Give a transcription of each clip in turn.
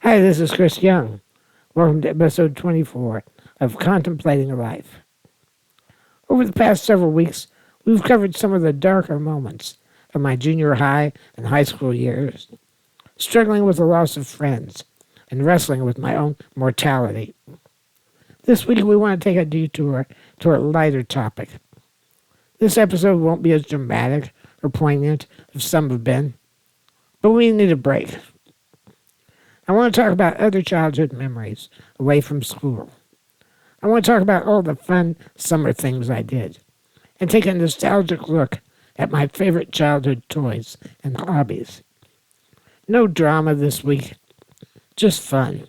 Hi, this is Chris Young. Welcome to episode 24 of Contemplating Life. Over the past several weeks, we've covered some of the darker moments of my junior high and high school years, struggling with the loss of friends and wrestling with my own mortality. This week, we want to take a detour to a lighter topic. This episode won't be as dramatic or poignant as some have been, but we need a break. I want to talk about other childhood memories away from school. I want to talk about all the fun summer things I did and take a nostalgic look at my favorite childhood toys and hobbies. No drama this week, just fun.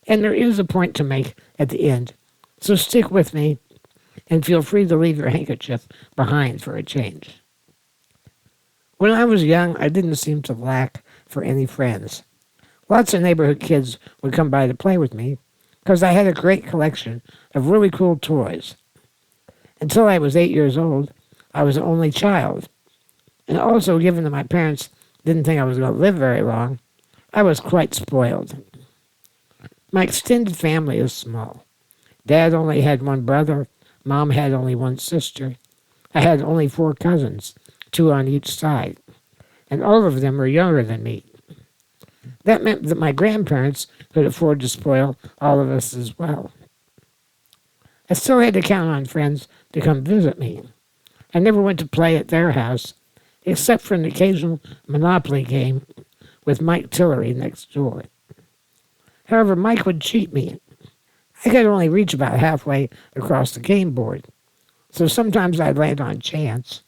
And there is a point to make at the end, so stick with me and feel free to leave your handkerchief behind for a change. When I was young, I didn't seem to lack for any friends. Lots of neighborhood kids would come by to play with me because I had a great collection of really cool toys. Until I was 8 years old, I was the only child. And also, given that my parents didn't think I was going to live very long, I was quite spoiled. My extended family is small. Dad only had one brother. Mom had only one sister. I had only 4 cousins, 2 on each side. And all of them were younger than me. That meant that my grandparents could afford to spoil all of us as well. I still had to count on friends to come visit me. I never went to play at their house, except for an occasional Monopoly game with Mike Tillery next door. However, Mike would cheat me. I could only reach about halfway across the game board, so sometimes I'd land on chance,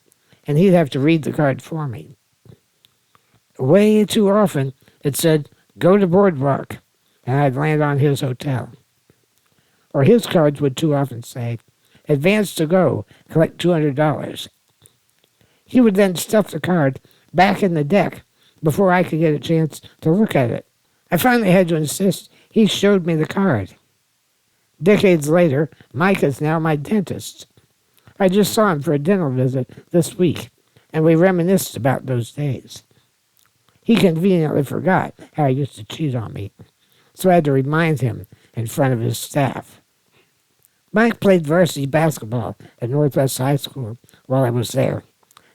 and he'd have to read the card for me. Way too often, it said, "Go to Boardwalk," and I'd land on his hotel. Or his cards would too often say, "Advance to go, collect $200. He would then stuff the card back in the deck before I could get a chance to look at it. I finally had to insist he showed me the card. Decades later, Mike is now my dentist. I just saw him for a dental visit this week, and we reminisced about those days. He conveniently forgot how he used to cheat on me, so I had to remind him in front of his staff. Mike played varsity basketball at Northwest High School while I was there,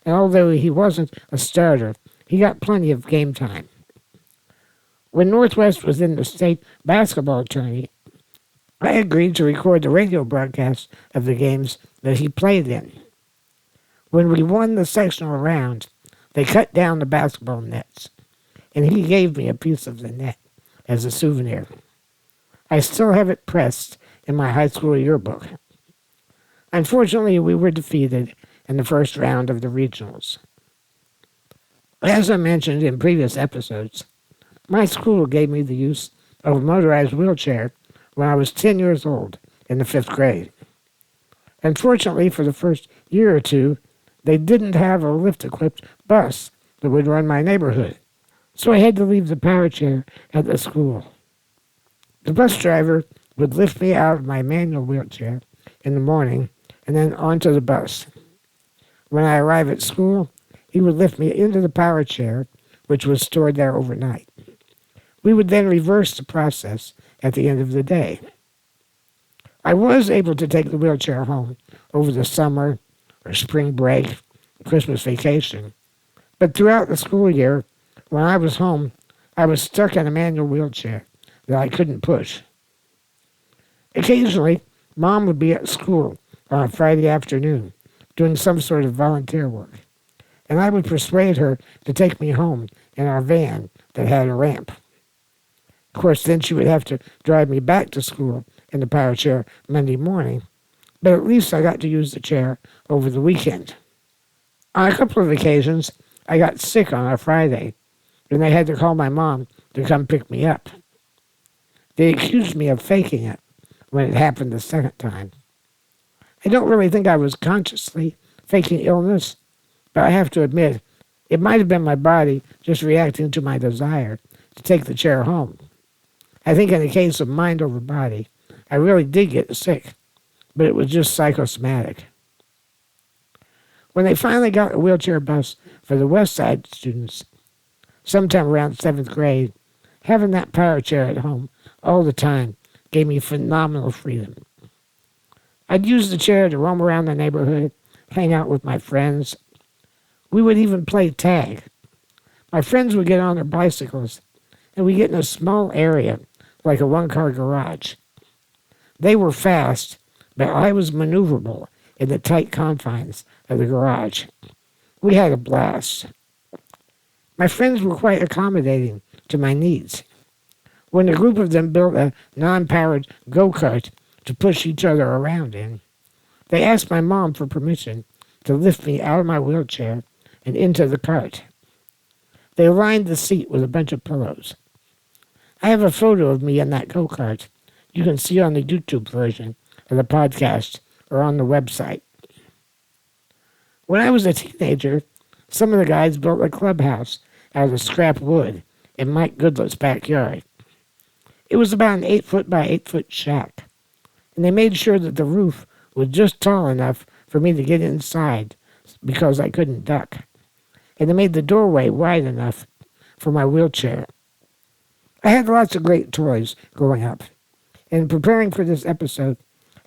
and although he wasn't a starter, he got plenty of game time. When Northwest was in the state basketball tourney, I agreed to record the radio broadcast of the games that he played in. When we won the sectional round, they cut down the basketball nets, and he gave me a piece of the net as a souvenir. I still have it pressed in my high school yearbook. Unfortunately, we were defeated in the first round of the regionals. As I mentioned in previous episodes, my school gave me the use of a motorized wheelchair when I was 10 years old in the 5th grade. Unfortunately, for the first year or two, they didn't have a lift-equipped bus that would run my neighborhood, so I had to leave the power chair at the school. The bus driver would lift me out of my manual wheelchair in the morning and then onto the bus. When I arrived at school, he would lift me into the power chair, which was stored there overnight. We would then reverse the process at the end of the day. I was able to take the wheelchair home over the summer or spring break, Christmas vacation, but throughout the school year, when I was home, I was stuck in a manual wheelchair that I couldn't push. Occasionally, Mom would be at school on a Friday afternoon doing some sort of volunteer work, and I would persuade her to take me home in our van that had a ramp. Of course, then she would have to drive me back to school in the power chair Monday morning, but at least I got to use the chair over the weekend. On a couple of occasions, I got sick on a Friday, and they had to call my mom to come pick me up. They accused me of faking it when it happened the second time. I don't really think I was consciously faking illness, but I have to admit, it might have been my body just reacting to my desire to take the chair home. I think in the case of mind over body, I really did get sick, but it was just psychosomatic. When they finally got a wheelchair bus for the West Side students, sometime around 7th grade, Having that power chair at home all the time gave me phenomenal freedom. I'd use the chair to roam around the neighborhood, hang out with my friends. We would even play tag. My friends would get on their bicycles, and we'd get in a small area, like a one-car garage. They were fast, but I was maneuverable in the tight confines of the garage. We had a blast. My friends were quite accommodating to my needs. When a group of them built a non-powered go-kart to push each other around in, they asked my mom for permission to lift me out of my wheelchair and into the cart. They lined the seat with a bunch of pillows. I have a photo of me in that go-kart you can see on the YouTube version of the podcast or on the website. When I was a teenager, some of the guys built a clubhouse out of scrap wood in Mike Goodlet's backyard. It was about an 8-foot by 8-foot shack, and they made sure that the roof was just tall enough for me to get inside because I couldn't duck, and they made the doorway wide enough for my wheelchair. I had lots of great toys growing up. In preparing for this episode,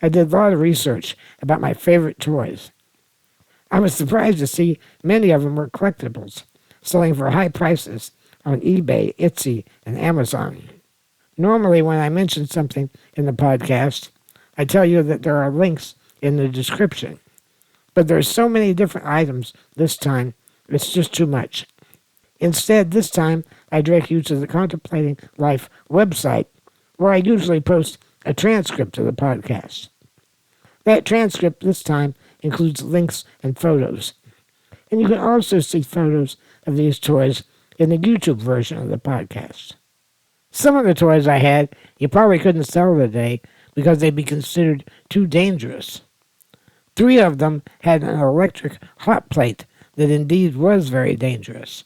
I did a lot of research about my favorite toys. I was surprised to see many of them were collectibles, selling for high prices on eBay, Etsy, and Amazon. Normally, when I mention something in the podcast, I tell you that there are links in the description. But there are so many different items this time, it's just too much. Instead, this time, I direct you to the Contemplating Life website, where I usually post a transcript of the podcast. That transcript this time includes links and photos. And you can also see photos of these toys in the YouTube version of the podcast. Some of the toys I had, you probably couldn't sell today because they'd be considered too dangerous. 3 of them had an electric hot plate that indeed was very dangerous.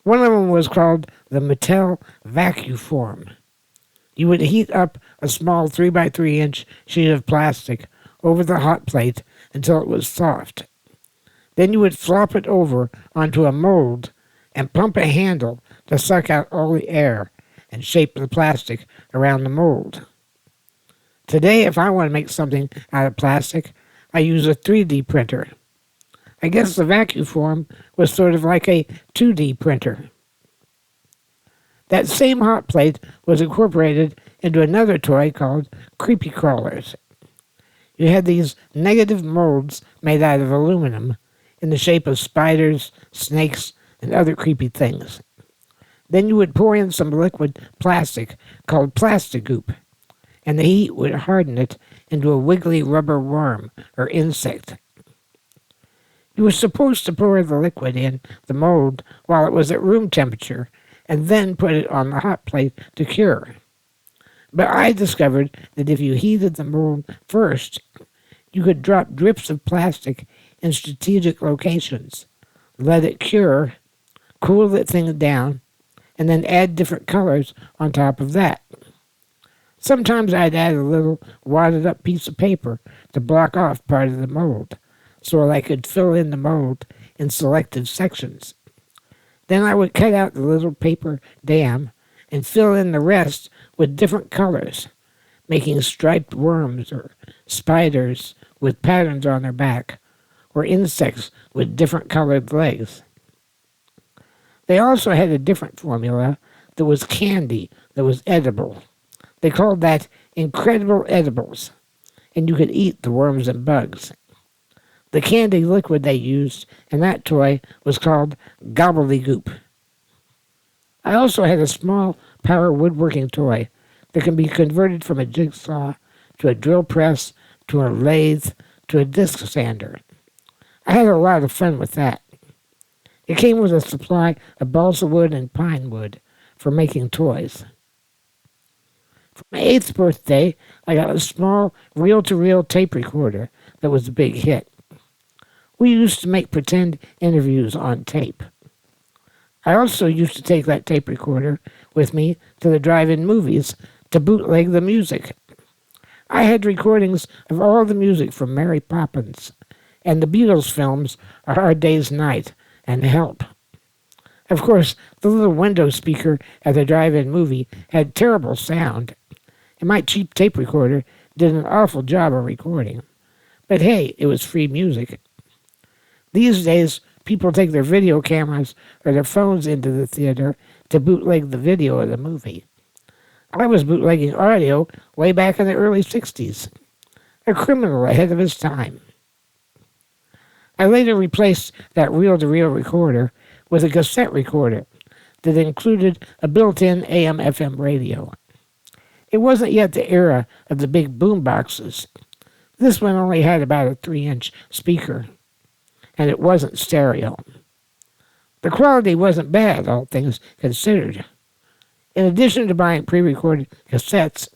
One of them was called the Mattel Vacuform. You would heat up a small 3x3-inch sheet of plastic over the hot plate until it was soft. Then you would flop it over onto a mold and pump a handle to suck out all the air and shape the plastic around the mold. Today, if I want to make something out of plastic, I use a 3D printer. I guess the Vacuform was sort of like a 2D printer. That same hot plate was incorporated into another toy called Creepy Crawlers. You had these negative molds made out of aluminum in the shape of spiders, snakes, and other creepy things. Then you would pour in some liquid plastic called plastic goop, and the heat would harden it into a wiggly rubber worm or insect. You were supposed to pour the liquid in the mold while it was at room temperature and then put it on the hot plate to cure. But I discovered that if you heated the mold first, you could drop drips of plastic in strategic locations, let it cure, cool the thing down, and then add different colors on top of that. Sometimes I'd add a little wadded up piece of paper to block off part of the mold, so I could fill in the mold in selected sections. Then I would cut out the little paper dam and fill in the rest with different colors, making striped worms or spiders with patterns on their back, or insects with different colored legs. They also had a different formula that was candy that was edible. They called that Incredible Edibles, and you could eat the worms and bugs. The candy liquid they used in that toy was called Gobbledygook. I also had a small power woodworking toy that can be converted from a jigsaw to a drill press to a lathe to a disc sander. I had a lot of fun with that. It came with a supply of balsa wood and pine wood for making toys. For my 8th birthday, I got a small reel-to-reel tape recorder that was a big hit. We used to make pretend interviews on tape. I also used to take that tape recorder with me to the drive-in movies to bootleg the music. I had recordings of all the music from Mary Poppins and the Beatles films A Hard Day's Night and Help. Of course, the little window speaker at the drive-in movie had terrible sound, and my cheap tape recorder did an awful job of recording. But hey, it was free music. These days, people take their video cameras or their phones into the theater to bootleg the video of the movie. I was bootlegging audio way back in the early 60s. A criminal ahead of his time. I later replaced that reel-to-reel recorder with a cassette recorder that included a built-in AM/FM radio. It wasn't yet the era of the big boom boxes. This one only had about a 3-inch speaker, and it wasn't stereo. The quality wasn't bad, all things considered. In addition to buying pre-recorded cassettes,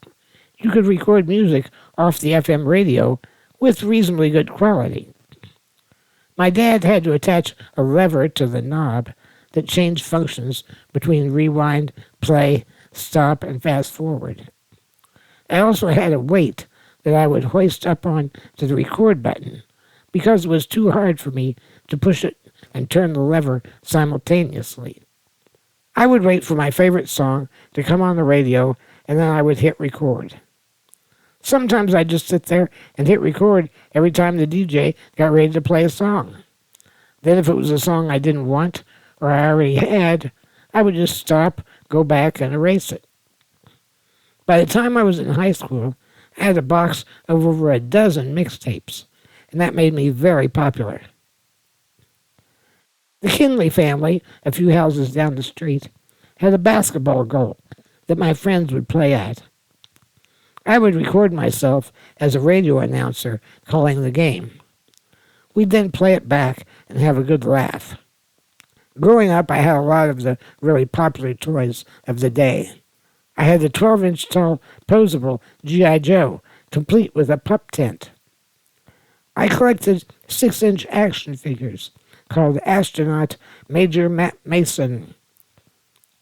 you could record music off the FM radio with reasonably good quality. My dad had to attach a lever to the knob that changed functions between rewind, play, stop, and fast forward. I also had a weight that I would hoist up on to the record button because it was too hard for me to push it and turn the lever simultaneously. I would wait for my favorite song to come on the radio, and then I would hit record. Sometimes I'd just sit there and hit record every time the DJ got ready to play a song. Then if it was a song I didn't want or I already had, I would just stop, go back, and erase it. By the time I was in high school, I had a box of over a dozen mixtapes, and that made me very popular. The Kinley family, a few houses down the street, had a basketball goal that my friends would play at. I would record myself as a radio announcer calling the game. We'd then play it back and have a good laugh. Growing up, I had a lot of the really popular toys of the day. I had the 12-inch tall posable G.I. Joe, complete with a pup tent. I collected 6-inch action figures called Astronaut Major Matt Mason.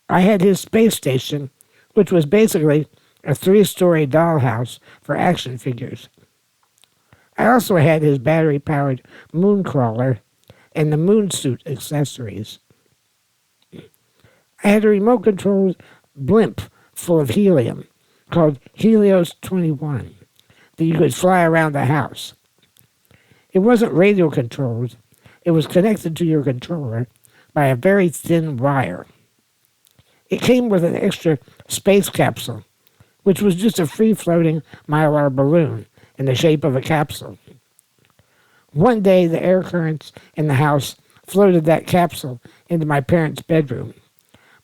I had his space station, which was basically a 3-story dollhouse for action figures. I also had his battery-powered moon crawler and the moon suit accessories. I had a remote-controlled blimp full of helium called Helios 21 that you could fly around the house. It wasn't radio-controlled. It was connected to your controller by a very thin wire. It came with an extra space capsule, which was just a free-floating mylar balloon in the shape of a capsule. One day, the air currents in the house floated that capsule into my parents' bedroom.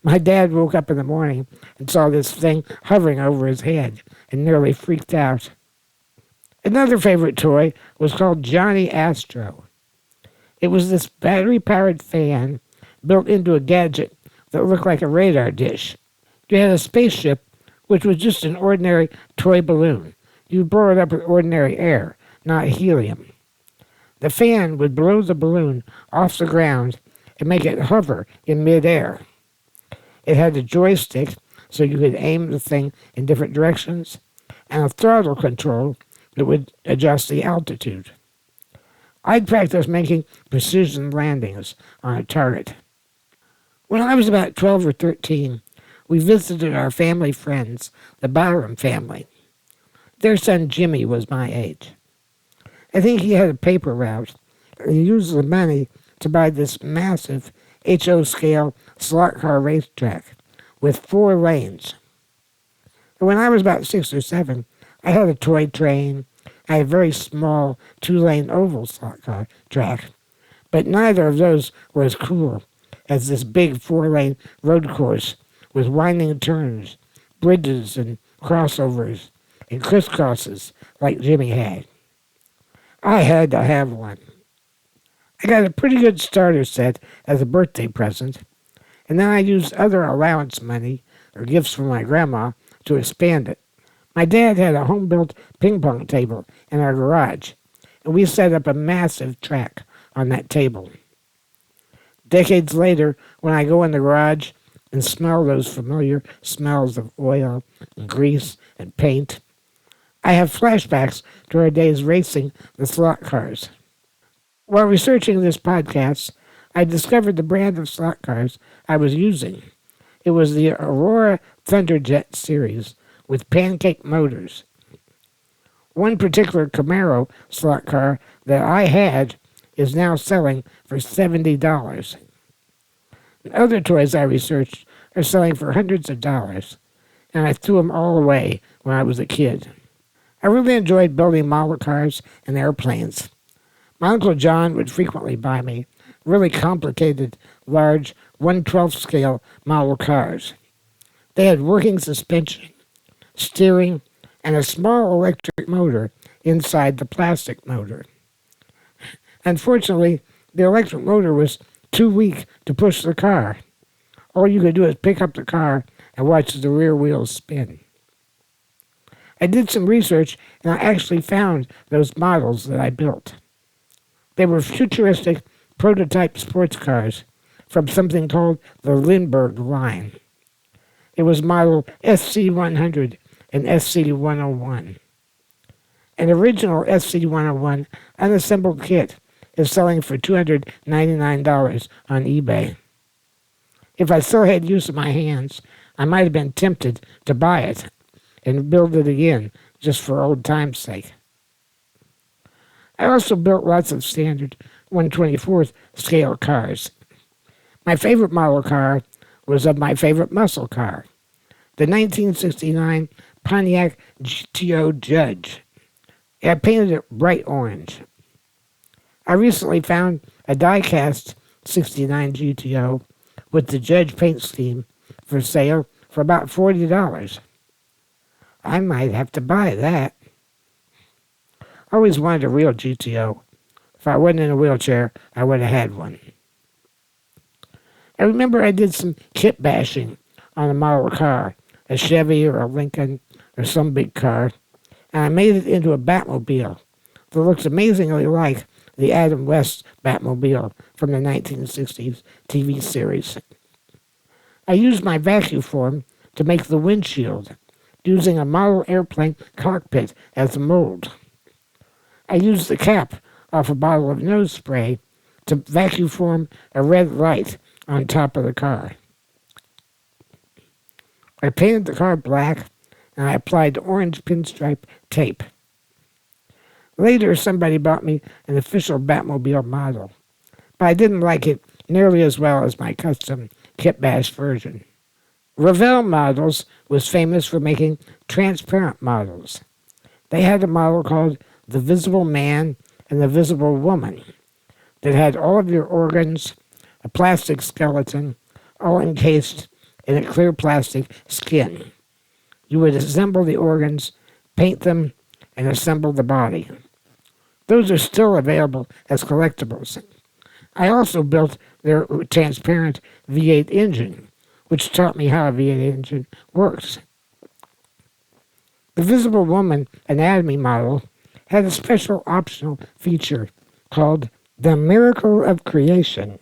My dad woke up in the morning and saw this thing hovering over his head and nearly freaked out. Another favorite toy was called Johnny Astro. It was this battery-powered fan built into a gadget that looked like a radar dish. You had a spaceship, which was just an ordinary toy balloon. You blow it up with ordinary air, not helium. The fan would blow the balloon off the ground and make it hover in midair. It had a joystick so you could aim the thing in different directions, and a throttle control that would adjust the altitude. I'd practice making precision landings on a target. When I was about 12 or 13, we visited our family friends, the Byram family. Their son Jimmy was my age. I think he had a paper route, and he used the money to buy this massive HO-scale slot car racetrack with 4 lanes. When I was about 6 or 7, I had a toy train. I had a very small 2-lane oval slot car track, but neither of those were as cool as this big 4-lane road course with winding turns, bridges, and crossovers, and crisscrosses like Jimmy had. I had to have one. I got a pretty good starter set as a birthday present, and then I used other allowance money or gifts from my grandma to expand it. My dad had a home-built ping-pong table in our garage, and we set up a massive track on that table. Decades later, when I go in the garage and smell those familiar smells of oil and grease and paint, I have flashbacks to our days racing the slot cars. While researching this podcast, I discovered the brand of slot cars I was using. It was the Aurora Thunderjet series with pancake motors. One particular Camaro slot car that I had is now selling for $70. Other toys I researched are selling for hundreds of dollars, and I threw them all away when I was a kid. I really enjoyed building model cars and airplanes. My Uncle John would frequently buy me really complicated, large 1/12 scale model cars. They had working suspension, steering, and a small electric motor inside the plastic motor. Unfortunately, the electric motor was too weak to push the car. All you could do is pick up the car and watch the rear wheels spin. I did some research and I actually found those models that I built. They were futuristic prototype sports cars from something called the Lindbergh line. It was model SC100 and SC101. An original SC101 unassembled kit is selling for $299 on eBay. If I still had use of my hands, I might have been tempted to buy it and build it again just for old time's sake. I also built lots of standard 1/24th scale cars. My favorite model car was of my favorite muscle car, the 1969 Pontiac GTO Judge. I painted it bright orange. I recently found a die-cast 69 GTO with the Judge paint scheme for sale for about $40. I might have to buy that. I always wanted a real GTO. If I wasn't in a wheelchair, I would have had one. I remember I did some kit bashing on a model car, a Chevy or a Lincoln or some big car, and I made it into a Batmobile that looks amazingly like the Adam West Batmobile from the 1960s TV series. I used my vacuum form to make the windshield, using a model airplane cockpit as a mold. I used the cap off a bottle of nose spray to vacuum form a red light on top of the car. I painted the car black and I applied orange pinstripe tape. Later, somebody bought me an official Batmobile model, but I didn't like it nearly as well as my custom kit bash version. Revell Models was famous for making transparent models. They had a model called the Visible Man and the Visible Woman that had all of your organs, a plastic skeleton, all encased in a clear plastic skin. You would assemble the organs, paint them, and assemble the body. Those are still available as collectibles. I also built their transparent V8 engine, which taught me how a V8 engine works. The Visible Woman anatomy model had a special optional feature called the Miracle of Creation.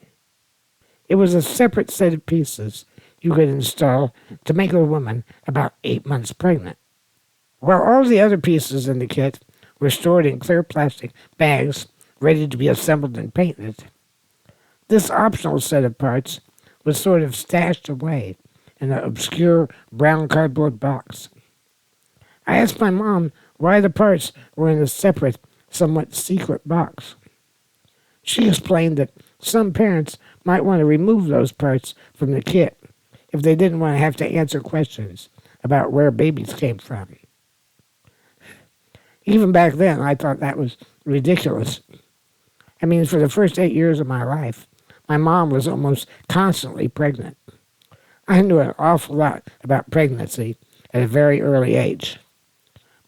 It was a separate set of pieces you could install to make a woman about 8 months pregnant. While all the other pieces in the kit were stored in clear plastic bags ready to be assembled and painted, this optional set of parts was sort of stashed away in an obscure brown cardboard box. I asked my mom why the parts were in a separate, somewhat secret box. She explained that some parents might want to remove those parts from the kit if they didn't want to have to answer questions about where babies came from. Even back then, I thought that was ridiculous. I mean, for the first 8 years of my life, my mom was almost constantly pregnant. I knew an awful lot about pregnancy at a very early age.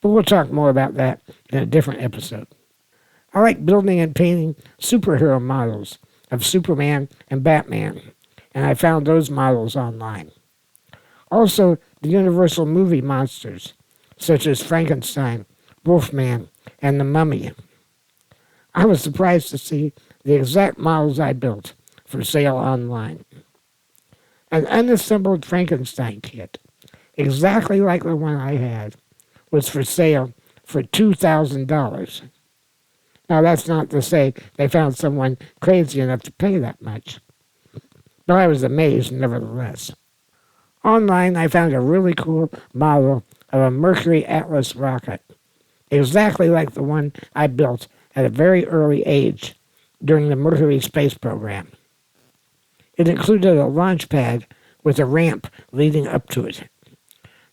But we'll talk more about that in a different episode. I like building and painting superhero models of Superman and Batman, and I found those models online. Also, the Universal movie monsters, such as Frankenstein, Wolfman, and the Mummy. I was surprised to see the exact models I built for sale online. An unassembled Frankenstein kit, exactly like the one I had, was for sale for $2,000. Now, that's not to say they found someone crazy enough to pay that much, but I was amazed nevertheless. Online, I found a really cool model of a Mercury Atlas rocket, exactly like the one I built at a very early age during the Mercury space program. It included a launch pad with a ramp leading up to it.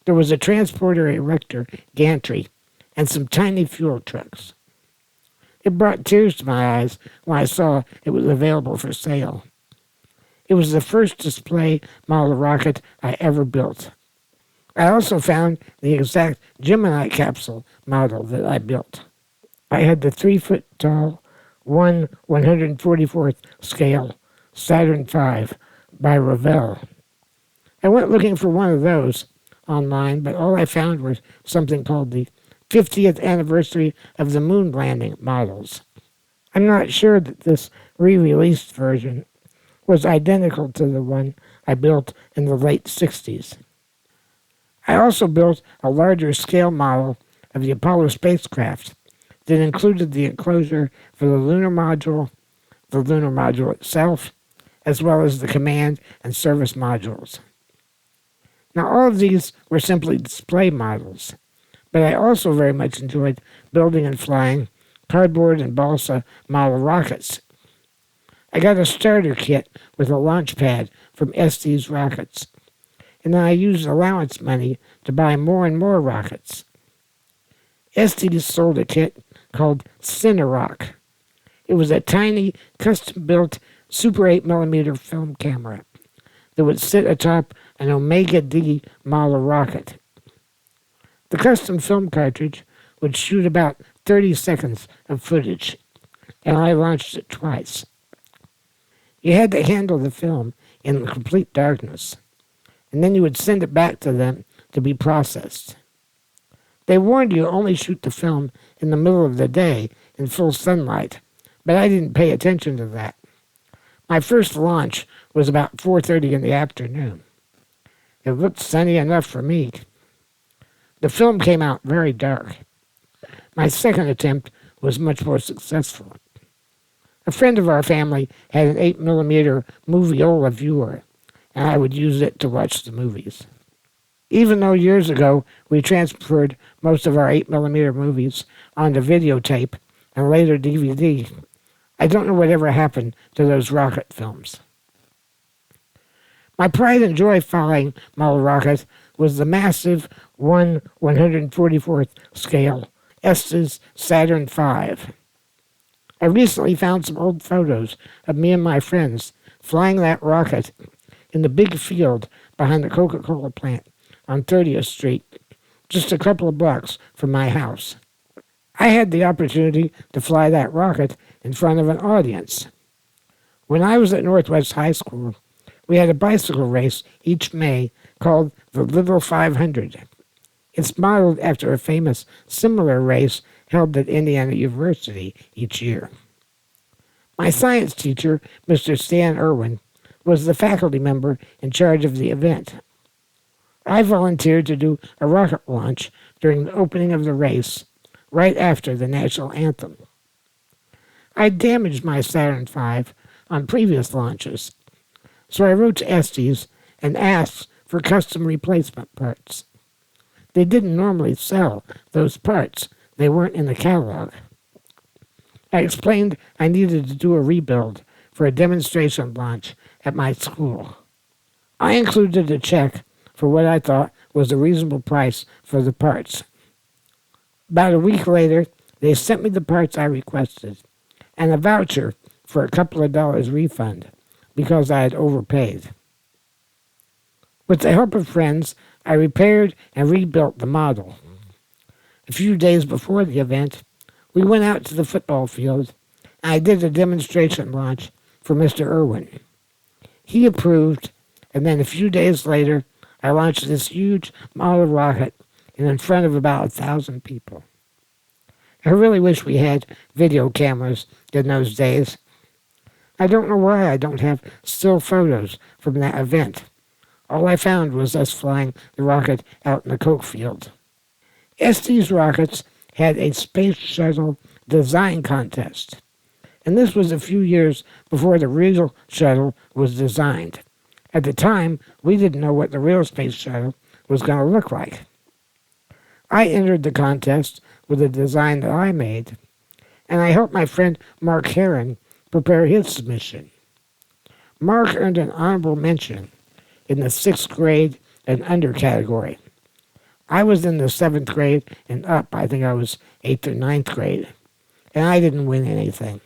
There was a transporter erector gantry and some tiny fuel trucks. It brought tears to my eyes when I saw it was available for sale. It was the first display model rocket I ever built. I also found the exact Gemini capsule model that I built. I had the 3 foot tall, 1/144th scale Saturn V by Revell. I went looking for one of those online, but all I found was something called the 50th anniversary of the moon landing models. I'm not sure that this re-released version was identical to the one I built in the late 60s. I also built a larger scale model of the Apollo spacecraft that included the enclosure for the lunar module itself, as well as the command and service modules. Now, all of these were simply display models, but I also very much enjoyed building and flying cardboard and balsa model rockets. I got a starter kit with a launch pad from Estes Rockets, and then I used allowance money to buy more and more rockets. Estes sold a kit called Cinerock. It was a tiny, custom-built Super 8mm film camera that would sit atop an Omega D model rocket. The custom film cartridge would shoot about 30 seconds of footage, and I launched it twice. You had to handle the film in complete darkness, and then you would send it back to them to be processed. They warned you only shoot the film in the middle of the day in full sunlight, but I didn't pay attention to that. My first launch was about 4:30 in the afternoon. It looked sunny enough for me. The film came out very dark. My second attempt was much more successful. A friend of our family had an 8mm Moviola viewer, and I would use it to watch the movies. Even though years ago we transferred most of our 8mm movies onto videotape and later DVD, I don't know whatever happened to those rocket films. My pride and joy flying model rocket was the massive 1/144th scale Estes Saturn V. I recently found some old photos of me and my friends flying that rocket in the big field behind the Coca-Cola plant on 30th Street, just a couple of blocks from my house. I had the opportunity to fly that rocket in front of an audience. When I was at Northwest High School, we had a bicycle race each May called the Little 500. It's modeled after a famous similar race held at Indiana University each year. My science teacher, Mr. Stan Irwin, was the faculty member in charge of the event. I volunteered to do a rocket launch during the opening of the race, right after the national anthem. I damaged my Saturn V on previous launches, so I wrote to Estes and asked for custom replacement parts. They didn't normally sell those parts. They weren't in the catalog. I explained I needed to do a rebuild for a demonstration launch at my school. I included a check for what I thought was a reasonable price for the parts. About a week later, they sent me the parts I requested and a voucher for a couple of dollars refund because I had overpaid. With the help of friends, I repaired and rebuilt the model. A few days before the event, we went out to the football field and I did a demonstration launch for Mr. Irwin. He approved, and then a few days later, I launched this huge model rocket in front of about 1,000 people. I really wish we had video cameras in those days. I don't know why I don't have still photos from that event. All I found was us flying the rocket out in the Coke field. Estes rockets had a space shuttle design contest. And this was a few years before the real shuttle was designed. At the time, we didn't know what the real space shuttle was going to look like. I entered the contest with a design that I made, and I helped my friend Mark Heron prepare his submission. Mark earned an honorable mention in the 6th grade and under category. I was in the 7th grade and up. I think I was 8th or 9th grade, and I didn't win anything.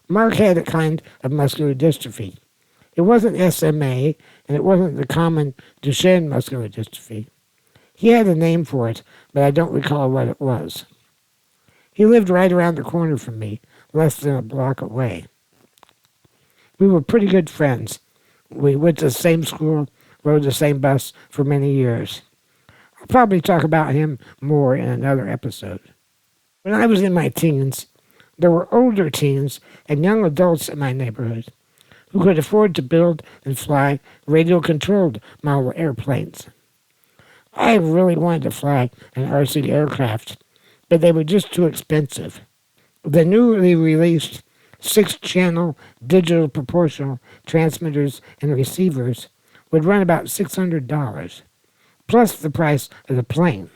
Mark had a kind of muscular dystrophy. It wasn't SMA, and it wasn't the common Duchenne muscular dystrophy. He had a name for it, but I don't recall what it was. He lived right around the corner from me, less than a block away. We were pretty good friends. We went to the same school, rode the same bus for many years. I'll probably talk about him more in another episode. When I was in my teens, there were older teens and young adults in my neighborhood who could afford to build and fly radio-controlled model airplanes. I really wanted to fly an RC aircraft, but they were just too expensive. The newly released 6-channel digital proportional transmitters and receivers would run about $600, plus the price of the plane.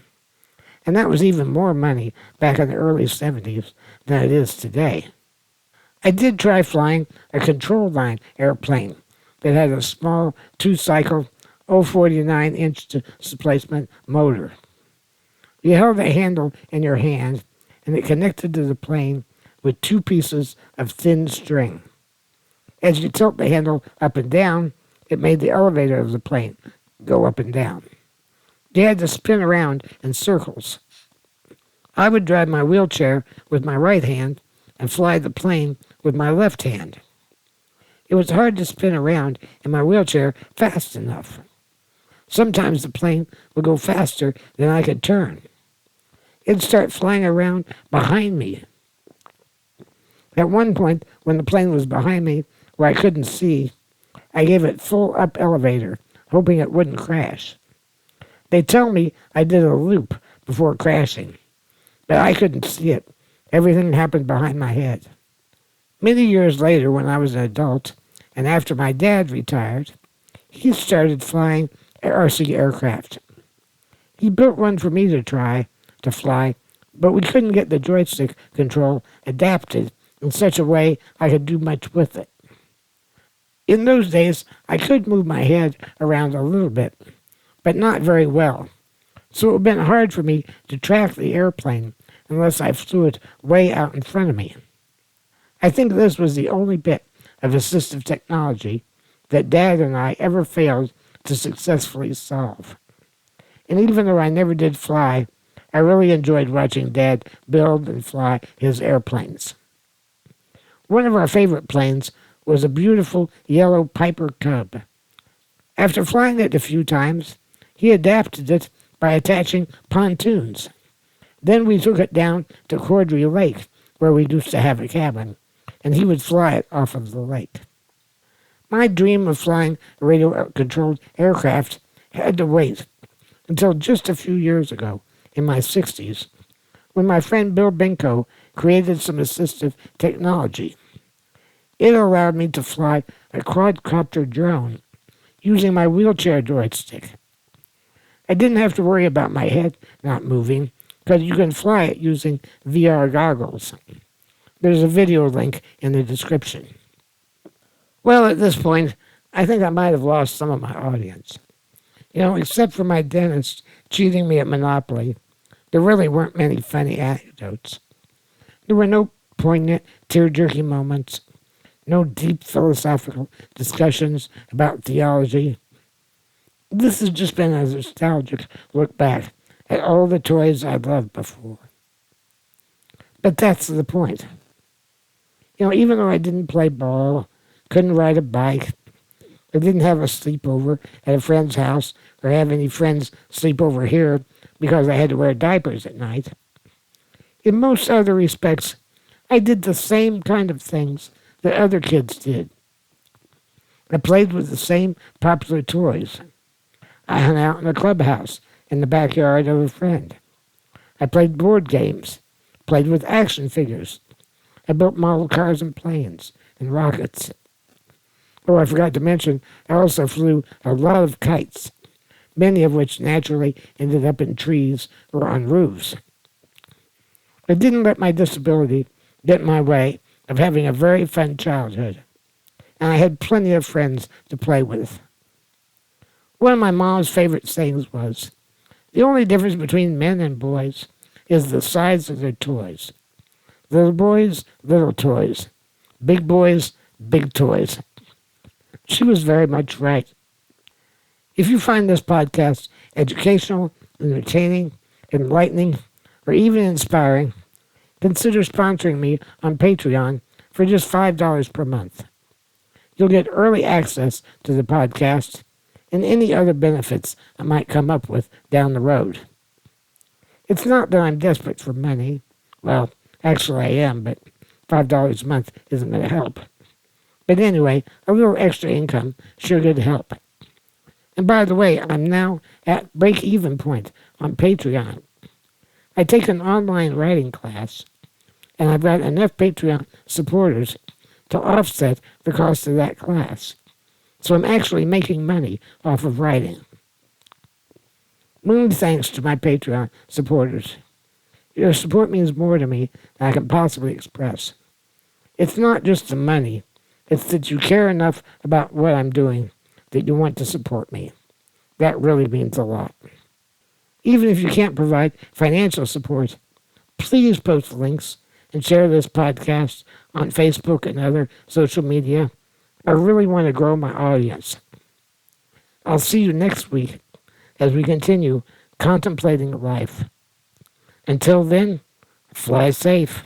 And that was even more money back in the early 70s than it is today. I did try flying a control line airplane that had a small 2-cycle 0.49-inch displacement motor. You held the handle in your hand, and it connected to the plane with 2 pieces of thin string. As you tilt the handle up and down, it made the elevator of the plane go up and down. You had to spin around in circles. I would drive my wheelchair with my right hand and fly the plane with my left hand. It was hard to spin around in my wheelchair fast enough. Sometimes the plane would go faster than I could turn. It'd start flying around behind me. At one point, when the plane was behind me, where I couldn't see, I gave it full up elevator, hoping it wouldn't crash. They tell me I did a loop before crashing, but I couldn't see it. Everything happened behind my head. Many years later, when I was an adult, and after my dad retired, he started flying RC aircraft. He built one for me to try to fly, but we couldn't get the joystick control adapted in such a way I could do much with it. In those days, I could move my head around a little bit, but not very well, so it would have been hard for me to track the airplane unless I flew it way out in front of me. I think this was the only bit of assistive technology that Dad and I ever failed to successfully solve. And even though I never did fly, I really enjoyed watching Dad build and fly his airplanes. One of our favorite planes was a beautiful yellow Piper Cub. After flying it a few times, he adapted it by attaching pontoons. Then we took it down to Cordray Lake, where we used to have a cabin, and he would fly it off of the lake. My dream of flying a radio-controlled aircraft had to wait until just a few years ago, in my 60s, when my friend Bill Benko created some assistive technology. It allowed me to fly a quadcopter drone using my wheelchair joystick. I didn't have to worry about my head not moving, because you can fly it using VR goggles. There's a video link in the description. Well, at this point, I think I might have lost some of my audience. Except for my dentist cheating me at Monopoly, there really weren't many funny anecdotes. There were no poignant, tear-jerking moments, no deep philosophical discussions about theology. This has just been a nostalgic look back at all the toys I loved before. But that's the point. Even though I didn't play ball, couldn't ride a bike, I didn't have a sleepover at a friend's house or have any friends sleep over here because I had to wear diapers at night. In most other respects, I did the same kind of things that other kids did. I played with the same popular toys. I hung out in a clubhouse in the backyard of a friend. I played board games, played with action figures. I built model cars and planes and rockets. Oh, I forgot to mention, I also flew a lot of kites, many of which naturally ended up in trees or on roofs. I didn't let my disability get in my way of having a very fun childhood, and I had plenty of friends to play with. One of my mom's favorite sayings was, "The only difference between men and boys is the size of their toys. Little boys, little toys. Big boys, big toys." She was very much right. If you find this podcast educational, entertaining, enlightening, or even inspiring, consider sponsoring me on Patreon for just $5 per month. You'll get early access to the podcast and any other benefits I might come up with down the road. It's not that I'm desperate for money. Well, actually I am, but $5 a month isn't going to help. But anyway, a little extra income sure could help. And by the way, I'm now at break-even point on Patreon. I take an online writing class, and I've got enough Patreon supporters to offset the cost of that class. So I'm actually making money off of writing. Many thanks to my Patreon supporters. Your support means more to me than I can possibly express. It's not just the money. It's that you care enough about what I'm doing that you want to support me. That really means a lot. Even if you can't provide financial support, please post links and share this podcast on Facebook and other social media. I really want to grow my audience. I'll see you next week as we continue contemplating life. Until then, fly safe.